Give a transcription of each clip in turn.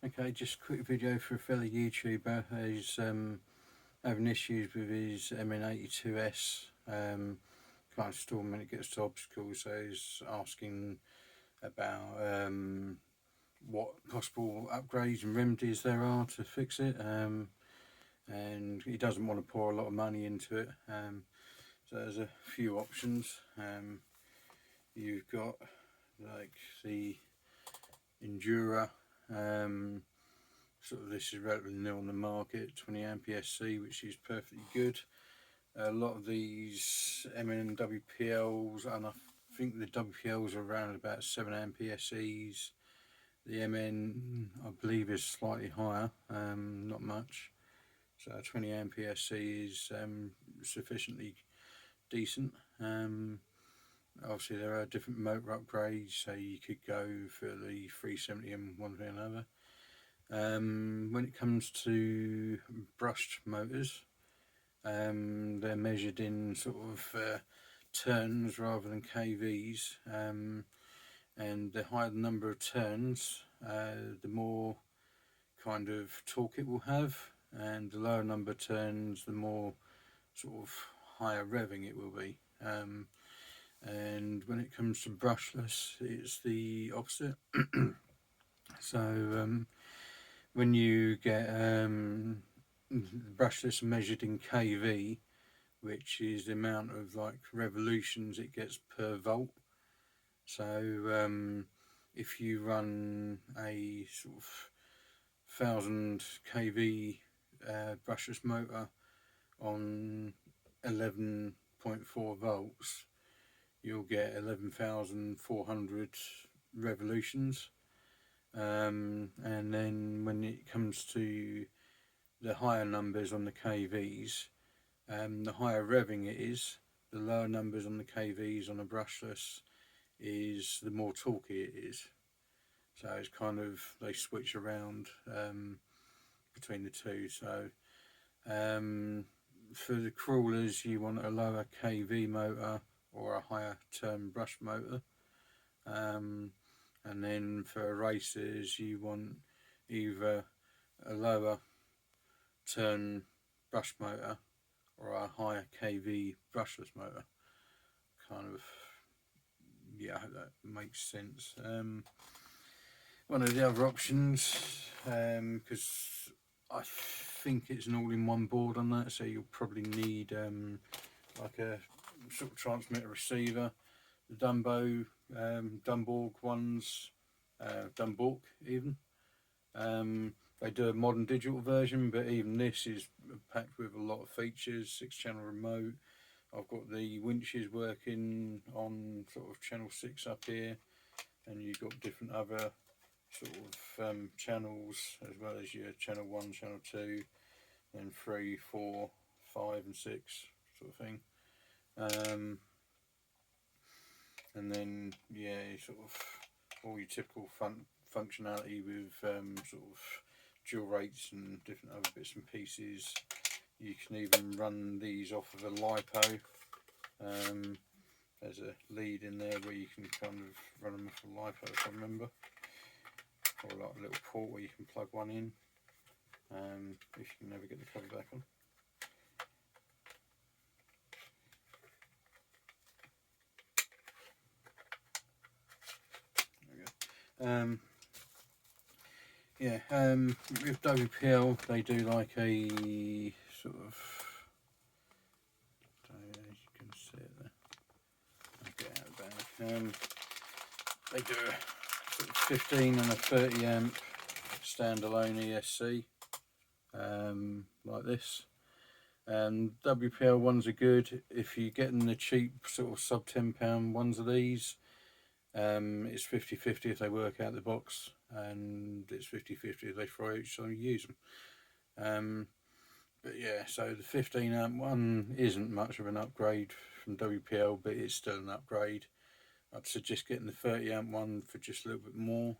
Okay, just a quick video for a fellow YouTuber who's having issues with his MN82S. Can't install when it gets to obstacles, so he's asking about what possible upgrades and remedies there are to fix it. And he doesn't want to pour a lot of money into it. So there's a few options. You've got like the Endura. Sort of this is relatively new on the market, 20 ampere C, which is perfectly good. A lot of these MN WPLs, and I think the WPLs are around about 7 ampere Cs. The MN, I believe, is slightly higher, not much. So 20 ampere C is sufficiently decent. Obviously there are different motor upgrades, so you could go for the 370 and one thing or another. When it comes to brushed motors, they're measured in sort of turns rather than kVs, and the higher the number of turns, the more kind of torque it will have, and the lower number of turns, the more sort of higher revving it will be. And when it comes to brushless, it's the opposite. So when you get brushless measured in kV, which is the amount of like revolutions it gets per volt. So if you run a sort of 1000 kV brushless motor on 11.4 volts, you'll get 11,400 revolutions. And then when it comes to the higher numbers on the kVs, the higher revving it is, the lower numbers on the kVs on a brushless is the more torquey it is. So it's kind of, they switch around between the two. So for the crawlers, you want a lower kV motor or a higher turn brush motor. And then for racers, you want either a lower turn brush motor or a higher kV brushless motor. Kind of, yeah, I hope that makes sense. One of the other options, because I think it's an all-in-one board on that, so you'll probably need like a sort of transmitter receiver. The Dumborg ones, Dumborg even, they do a modern digital version, but even this is packed with a lot of features. 6-channel remote. I've got the winches working on sort of channel 6 up here, and you've got different other sort of channels, as well as your channel 1, channel 2, then 3, 4, 5 and 6 sort of thing. And then, yeah, sort of all your typical functionality with sort of dual rates and different other bits and pieces. You can even run these off of a LiPo. There's a lead in there where you can kind of run them off a LiPo, if I remember, or like a little port where you can plug one in, if you can never get the cover back on. Yeah, with WPL they do like a sort of, as you can see it there, I'll get out of the bag. They do a sort of 15 and a 30 amp standalone ESC, like this. WPL ones are good if you're getting the cheap sort of sub £10 ones of these. It's 50-50 if they work out the box, and it's 50-50 if they throw each time you use them. But yeah, so the 15 amp one isn't much of an upgrade from WPL, but it's still an upgrade. I'd suggest getting the 30 amp one for just a little bit more.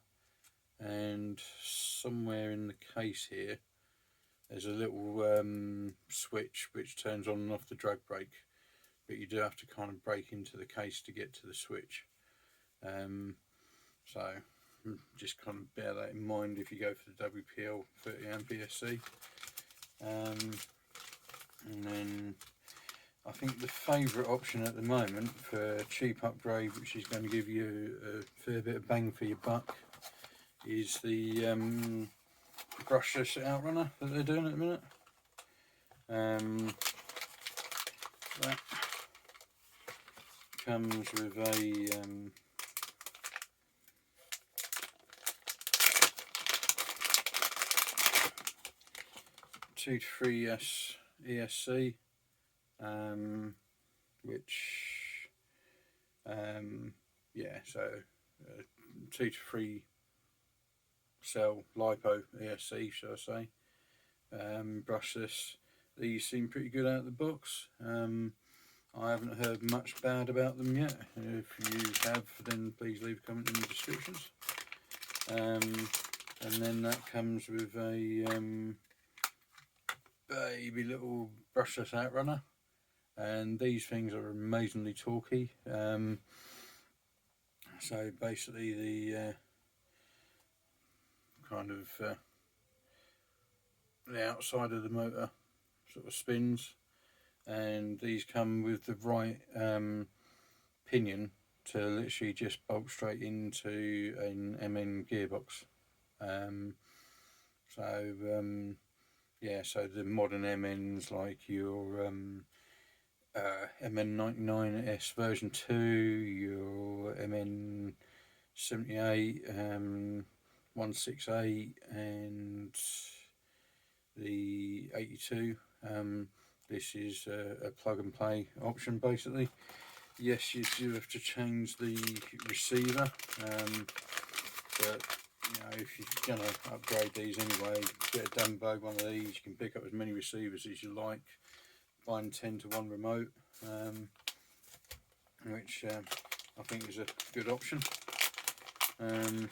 And somewhere in the case here, there's a little switch which turns on and off the drag brake, but you do have to kind of break into the case to get to the switch. So just kind of bear that in mind if you go for the WPL 30 amp ESC. And then I think the favourite option at the moment for a cheap upgrade, which is going to give you a fair bit of bang for your buck, is the brushless outrunner that they're doing at the minute. That comes with a 2 to 3S ESC, which yeah, so 2 to 3 cell LiPo ESC, shall I say, brushless. These seem pretty good out of the box. I haven't heard much bad about them yet. If you have, then please leave a comment in the descriptions. And then that comes with a baby little brushless outrunner, and these things are amazingly torquey. So basically the kind of the outside of the motor sort of spins, and these come with the right pinion to literally just bolt straight into an MN gearbox. Yeah, so the modern MNs like your MN99S version 2, your MN78, 168 and the 82, this is a plug and play option basically. Yes, you do have to change the receiver, but you know, if you're going to upgrade these anyway, get a Dumbo one of these. You can pick up as many receivers as you like, find 10 to 1 remote, which I think is a good option. And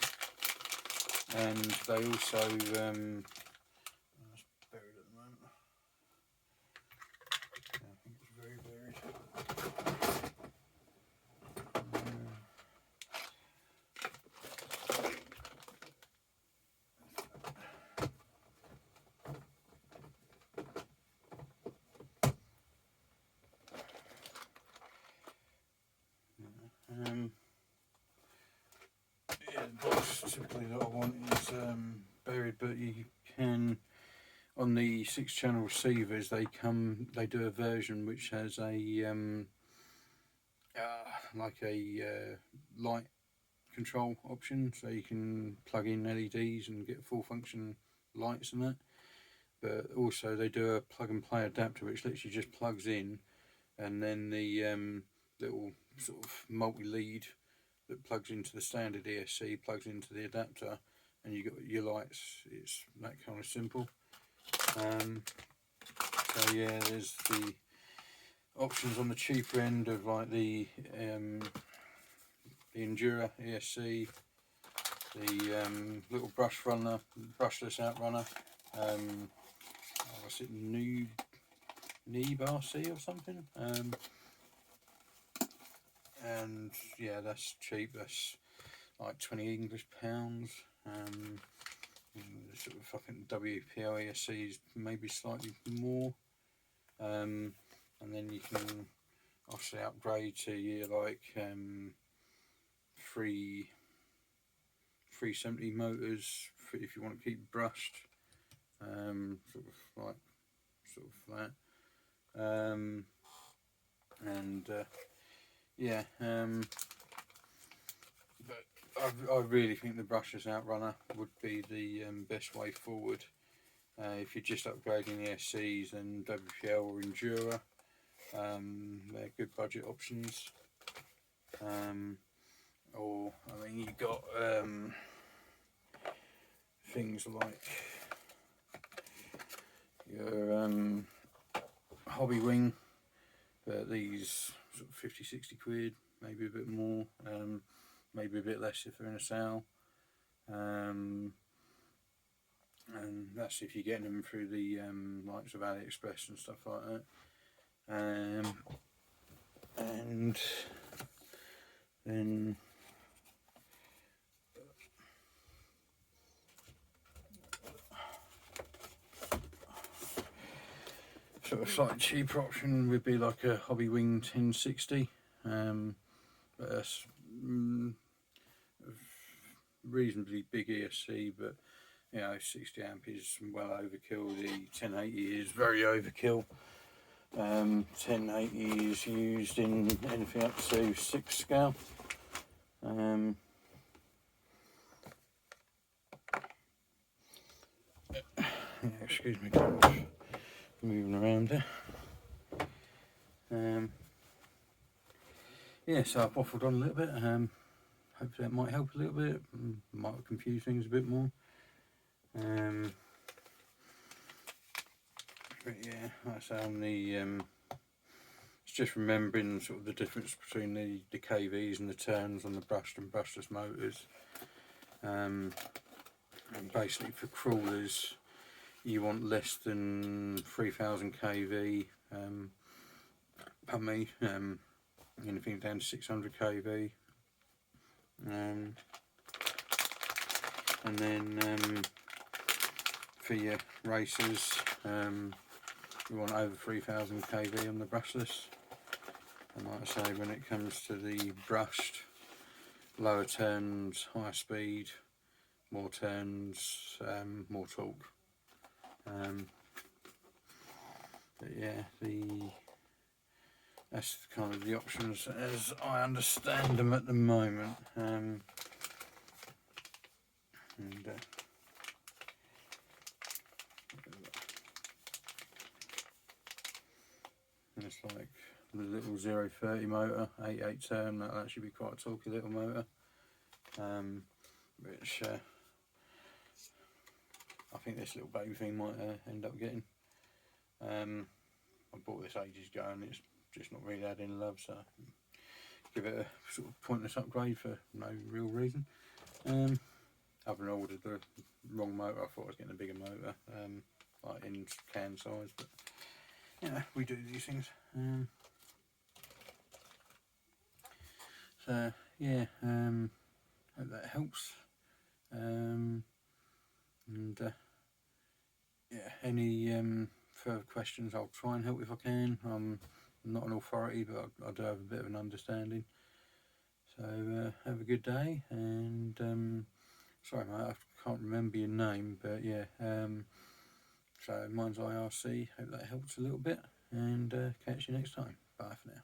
they also it's buried at the moment. I think it's very buried. Yeah, the box typically that I want is buried, but you can, on the 6-channel receivers, they do a version which has a like a light control option, so you can plug in LEDs and get full function lights and that. But also they do a plug and play adapter which literally just plugs in, and then the little sort of multi-lead that plugs into the standard ESC plugs into the adapter, and you got your lights. It's that kind of simple. So yeah, there's the options on the cheaper end of like the Endura ESC, the little brushless outrunner, what's it, Noob RC or something, and yeah, that's cheap. That's like 20 English pounds. Sort of fucking WPL ESC is maybe slightly more, and then you can obviously upgrade to your like 370 motors if you want to keep brushed, sort of that, and yeah, but I really think the brushless outrunner would be the best way forward. If you're just upgrading ESCs and WPL or Endura, they're good budget options. Or I mean, you've got things like your hobby wing, but these sort of 50-60 quid, maybe a bit more, maybe a bit less if they're in a sale, and that's if you're getting them through the likes of AliExpress and stuff like that. And then Sort of slightly cheaper option would be like a Hobby Wing 1060, but that's reasonably big ESC, but you know, 60 amp is well overkill. The 1080 is very overkill. 1080 is used in anything up to 6 scale. Yeah, excuse me, moving around there. Yeah, so I've waffled on a little bit. Hopefully that might help a little bit. Might confuse things a bit more. But yeah, like I say, on the it's just remembering sort of the difference between the KVs and the turns on the brushed and brushless motors. And basically for crawlers, you want less than 3000 kV. Pardon me, anything down to 600 kV. And then for your racers, you want over 3000 kV on the brushless. And like I say, when it comes to the brushed, lower turns, higher speed, more turns, more torque. But yeah, that's kind of the options as I understand them at the moment. And it's like the little 030 motor, 88 turn, that'll actually be quite a talky little motor, which I think this little baby thing might end up getting. I bought this ages ago and it's just not really had any love, so give it a sort of pointless upgrade for no real reason. I haven't ordered the wrong motor. I thought I was getting a bigger motor, like in can size, but yeah, we do these things. So yeah, hope that helps. Yeah, any further questions, I'll try and help if I can. I'm not an authority, but I do have a bit of an understanding. So have a good day, and sorry mate, I can't remember your name, but yeah, so mine's IRC. Hope that helps a little bit, and catch you next time. Bye for now.